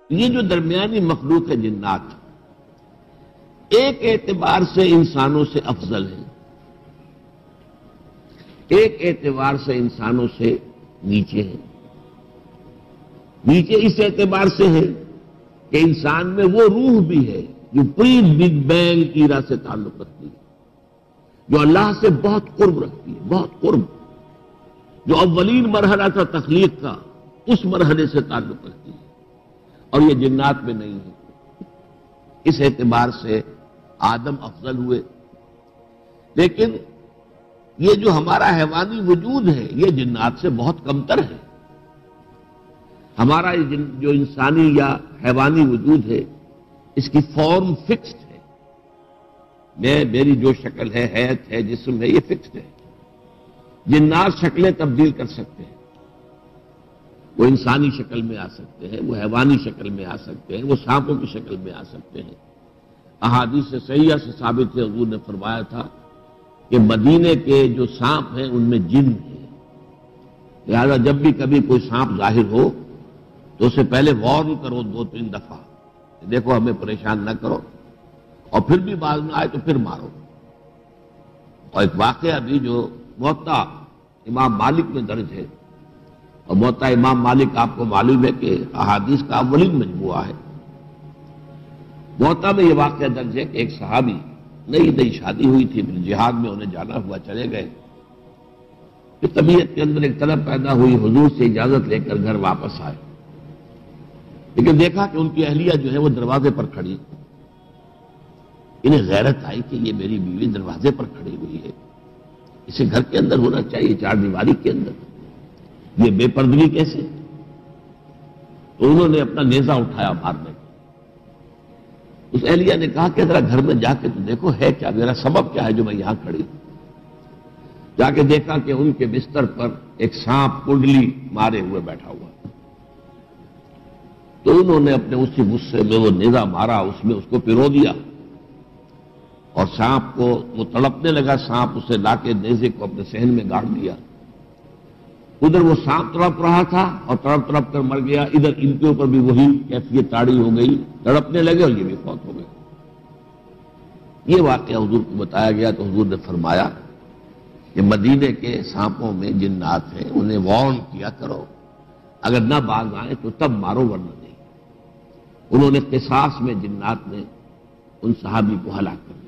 یہ جو درمیانی مخلوق ہے جنات، ایک اعتبار سے انسانوں سے افضل ہے، ایک اعتبار سے انسانوں سے نیچے ہے۔ نیچے اس اعتبار سے ہے کہ انسان میں وہ روح بھی ہے جو پری بگ بینگ ایرا سے تعلق رکھتی ہے، جو اللہ سے بہت قرب رکھتی ہے، بہت قرب، جو اولین مرحلہ تھا تخلیق کا اس مرحلے سے تعلق رکھتی ہے، اور یہ جنات میں نہیں ہے۔ اس اعتبار سے آدم افضل ہوئے، لیکن یہ جو ہمارا حیوانی وجود ہے یہ جنات سے بہت کمتر ہے۔ ہمارا جو انسانی یا حیوانی وجود ہے اس کی فارم فکسڈ ہے، میری جو شکل ہے، حیت ہے، جسم ہے، یہ فکسڈ ہے۔ جنات شکلیں تبدیل کر سکتے ہیں، وہ انسانی شکل میں آ سکتے ہیں، وہ حیوانی شکل میں آ سکتے ہیں، وہ سانپوں کی شکل میں آ سکتے ہیں۔ احادیث صحیحہ سے ثابت ہے، حضور نے فرمایا تھا کہ مدینے کے جو سانپ ہیں ان میں جن ہیں، لہذا جب بھی کبھی کوئی سانپ ظاہر ہو تو اسے پہلے وارن کرو 2-3 دفعہ، دیکھو ہمیں پریشان نہ کرو، اور پھر بھی باز نہ آئے تو پھر مارو۔ اور ایک واقعہ بھی جو موطا امام مالک میں درج ہے، اور موطا امام مالک آپ کو معلوم ہے کہ احادیث کا اولین مجموعہ ہے۔ موطا میں یہ واقعہ درج ہے کہ ایک صحابی، نئی نئی شادی ہوئی تھی، پھر جہاد میں انہیں جانا ہوا، چلے گئے، پھر طبیعت کے اندر ایک طلب پیدا ہوئی، حضور سے اجازت لے کر گھر واپس آئے، لیکن دیکھا کہ ان کی اہلیہ جو ہے وہ دروازے پر کھڑی۔ انہیں غیرت آئی کہ یہ میری بیوی دروازے پر کھڑی ہوئی ہے، اسے گھر کے اندر ہونا چاہیے، چار دیواری کے اندر، یہ بے پردگی کیسے؟ تو انہوں نے اپنا نیزہ اٹھایا مارنے کو۔ اس اہلیہ نے کہا کہ ذرا گھر میں جا کے تو دیکھو ہے کیا، میرا سبب کیا ہے جو میں یہاں کھڑی ہوں۔ جا کے دیکھا کہ ان کے بستر پر ایک سانپ کنڈلی مارے ہوئے بیٹھا ہوا، تو انہوں نے اپنے اسی غصے میں وہ نیزہ مارا، اس میں اس کو پرو دیا، اور سانپ کو وہ تڑپنے لگا، سانپ اسے لا کے نیزے کو اپنے صحن میں گاڑ دیا۔ ادھر وہ سانپ تڑپ رہا تھا اور تڑپ تڑپ کر مر گیا، ادھر ان کے اوپر بھی وہی کیفیت تاڑی ہو گئی، تڑپنے لگے اور یہ بھی فوت ہو گئے۔ یہ واقعہ حضور کو بتایا گیا تو حضور نے فرمایا کہ مدینے کے سانپوں میں جنات ہیں، انہیں وارن کیا کرو، اگر نہ باز آئیں تو تب مارو ورنہ نہیں۔ انہوں نے قصاص میں جنات نے ان صحابی کو ہلاک کر دیا۔